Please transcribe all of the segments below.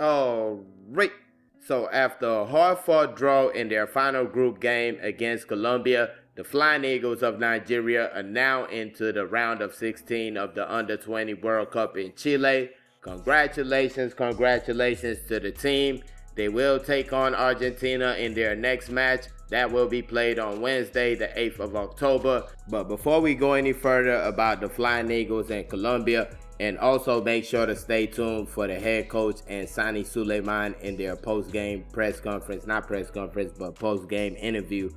All right. So after a hard-fought draw in their final group game against Colombia, the Flying Eagles of Nigeria are now into the round of 16 of the Under-20 World Cup in Chile. Congratulations to the team. They will take on Argentina in their next match. That will be played on Wednesday, the 8th of October. But before we go any further about the Flying Eagles and Colombia, and also make sure to stay tuned for the head coach and Sani Suleiman in their post-game press conference, not press conference, but post-game interview.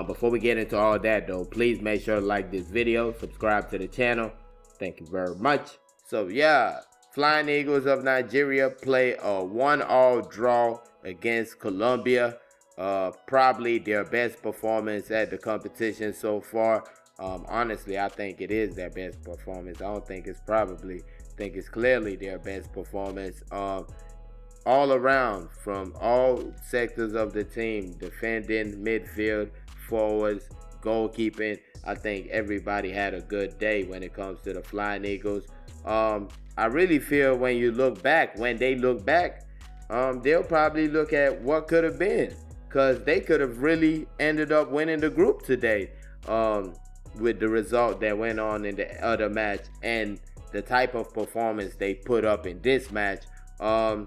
Before we get into all that though, please make sure to like this video, subscribe to the channel. Thank you very much. So yeah, Flying Eagles of Nigeria play a 1-all draw against Colombia. Probably their best performance at the competition so far. Honestly, I think it is their best performance. I don't think it's probably. I think it's clearly their best performance. All around, from all sectors of the team, defending, midfield, forwards, goalkeeping. I think everybody had a good day when it comes to the Flying Eagles. I really feel when they look back, they'll probably look at what could have been, because they could have really ended up winning the group today. With the result that went on in the other match and the type of performance they put up in this match. A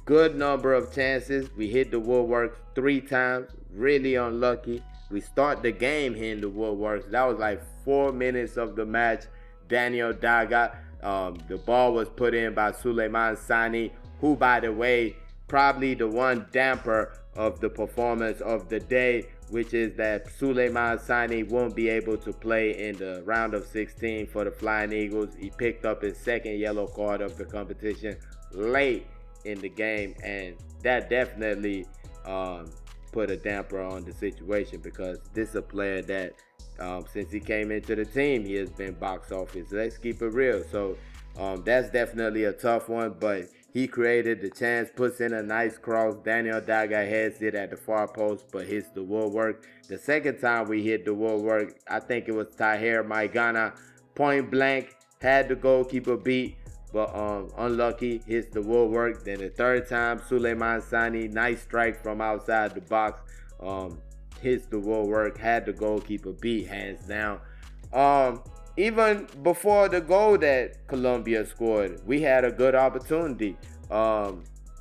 good number of chances. We hit the woodworks 3 times. Really unlucky. We start the game hitting the woodworks. That was like 4 minutes of the match. Daniel Daga. The ball was put in by Suleiman Sani, who, by the way, probably the one damper of the performance of the day, which is that Suleiman Sani won't be able to play in the round of 16 for the Flying Eagles. He picked up his second yellow card of the competition late in the game, and that definitely put a damper on the situation, because this is a player that since he came into the team, he has been box office. Let's keep it real. So that's definitely a tough one, but he created the chance, puts in a nice cross. Daniel Daga heads it at the far post, but hits the woodwork. The second time we hit the woodwork, I think it was Tahir Maigana, point blank, had the goalkeeper beat, but unlucky, hits the woodwork. Then the third time, Suleiman Sani, nice strike from outside the box, hits the woodwork, had the goalkeeper beat hands down. Even before the goal that Colombia scored, we had a good opportunity.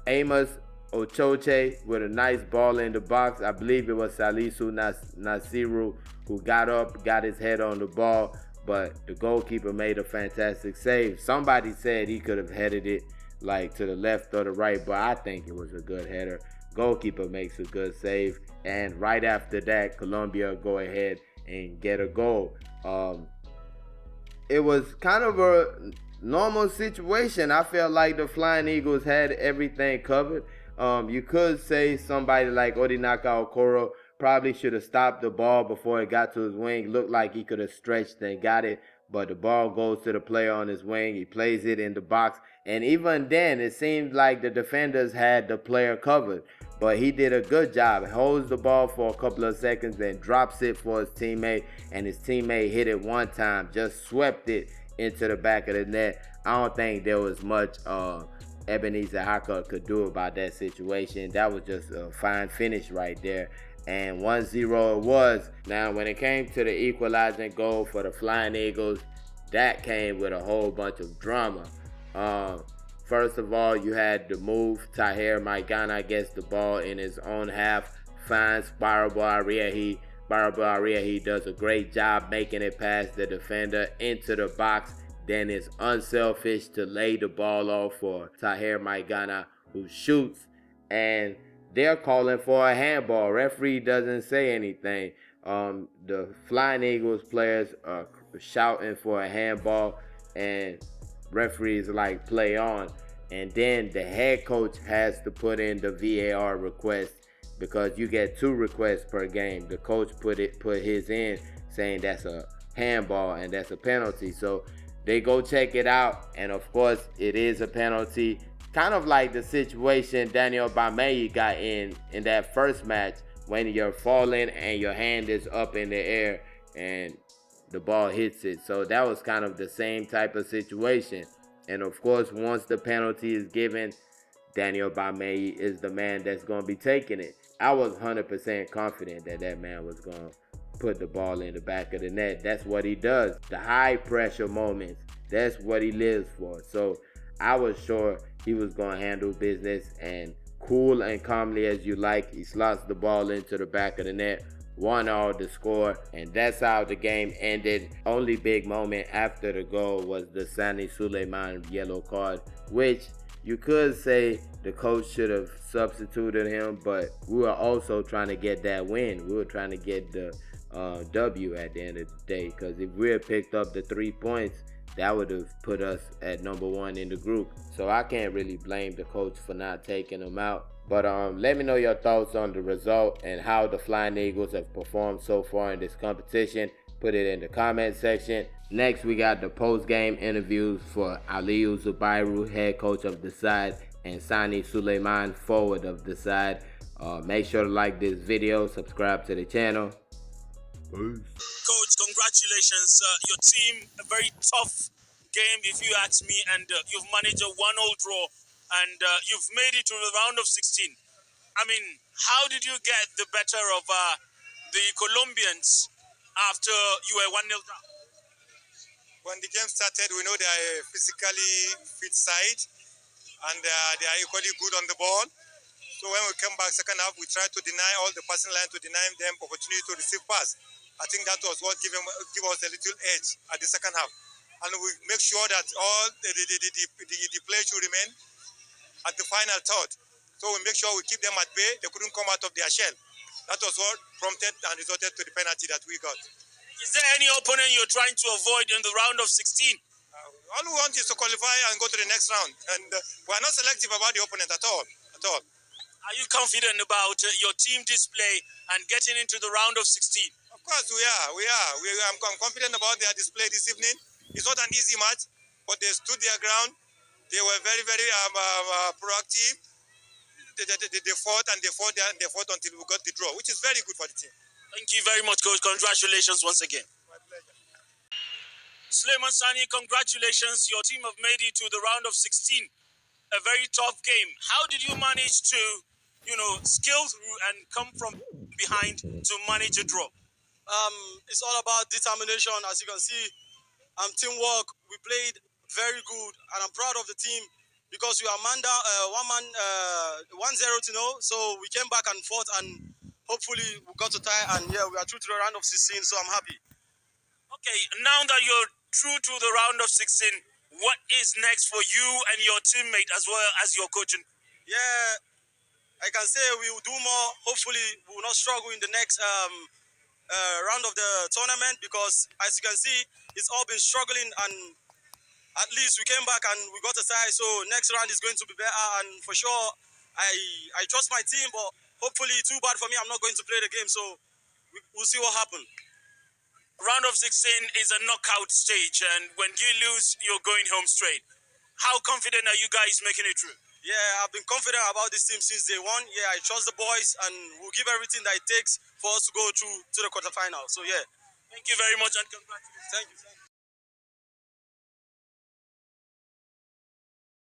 Amos Ochoche with a nice ball in the box. I believe it was Salisu Nasiru who got up, got his head on the ball, but the goalkeeper made a fantastic save. Somebody said he could have headed it like to the left or the right, but I think it was a good header. Goalkeeper makes a good save, and right after that, Colombia go ahead and get a goal. It was kind of a normal situation. I felt like the Flying Eagles had everything covered. You could say somebody like Odinaka Okoro probably should have stopped the ball before it got to his wing. Looked like he could have stretched and got it, but the ball goes to the player on his wing. He plays it in the box, and even then, it seemed like the defenders had the player covered. But he did a good job. Holds the ball for a couple of seconds, then drops it for his teammate, and his teammate hit it one time, just swept it into the back of the net. I don't think there was much Ebenezer Haka could do about that situation. That was just a fine finish right there. And 1-0 it was. Now, when it came to the equalizing goal for the Flying Eagles, that came with a whole bunch of drama. First of all, you had the move. Tahir Maigana gets the ball in his own half, finds Barabo Ariahi. Barabo Ariahi does a great job making it past the defender into the box. Then it's unselfish to lay the ball off for Tahir Maigana, who shoots, and they're calling for a handball. Referee doesn't say anything. The Flying Eagles players are shouting for a handball, and referees like play on. And then the head coach has to put in the VAR request, because you get 2 requests per game. The coach put his in, saying that's a handball and that's a penalty. So they go check it out, and of course it is a penalty. Kind of like the situation Daniel Bameyi got in that first match, when you're falling and your hand is up in the air and the ball hits it. So that was kind of the same type of situation. And of course, once the penalty is given, Daniel Bamei is the man that's going to be taking it. I was 100% confident that that man was going to put the ball in the back of the net. That's what he does. The high pressure moments, that's what he lives for. So I was sure he was going to handle business, and cool and calmly as you like, he slots the ball into the back of the net, 1-1 to score, and that's how the game ended. Only big moment after the goal was the Sani Suleiman yellow card, which you could say the coach should have substituted him, but we were also trying to get that win. We were trying to get the W at the end of the day, because if we had picked up the 3 points, that would have put us at number 1 in the group. So I can't really blame the coach for not taking him out. But let me know your thoughts on the result and how the Flying Eagles have performed so far in this competition. Put it in the comment section. Next, we got the post-game interviews for Aliyu Zubairu, head coach of the side, and Sani Suleiman, forward of the side. Make sure to like this video, subscribe to the channel. Peace. Coach, congratulations. Your team, a very tough game if you ask me, and you've managed a 1-1 draw, and you've made it to the round of 16. I mean, how did you get the better of the Colombians after you were 1-0 down? When the game started, we know they are a physically fit side, and they are equally good on the ball. So when we came back second half, we tried to deny all the passing line, to deny them opportunity to receive pass. I think that was what give us a little edge at the second half. And we make sure that all the play should remain at the final third. So we make sure we keep them at bay. They couldn't come out of their shell. That was what prompted and resulted to the penalty that we got. Is there any opponent you're trying to avoid in the round of 16? All we want is to qualify and go to the next round. And we are not selective about the opponent at all. Are you confident about your team display and getting into the round of 16? Of course we are. I'm confident about their display this evening. It's not an easy match, but they stood their ground. They were very, very proactive. They fought until we got the draw, which is very good for the team. Thank you very much, Coach. Congratulations once again. My pleasure. Suleiman Sani, congratulations. Your team have made it to the round of 16. A very tough game. How did you manage to, scale through and come from behind to manage a draw? It's all about determination. As you can see, teamwork. We played very good, and I'm proud of the team because we are 1-0 to know. So we came back and fought, and hopefully we got to tie. And yeah, we are through to the round of 16. So I'm happy. Okay, now that you're through to the round of 16, what is next for you and your teammate as well as your coaching? Yeah, I can say we will do more. Hopefully, we will not struggle in the next round of the tournament because, as you can see, it's all been struggling, and at least we came back and we got a tie. So next round is going to be better, and for sure, I trust my team. But hopefully, too bad for me, I'm not going to play the game. So we'll see what happens. Round of 16 is a knockout stage, and when you lose, you're going home straight. How confident are you guys making it through? Yeah, I've been confident about this team since day one. Yeah, I trust the boys, and we'll give everything that it takes for us to go through to the quarterfinal. So yeah. Thank you very much, and congratulations. Thank you.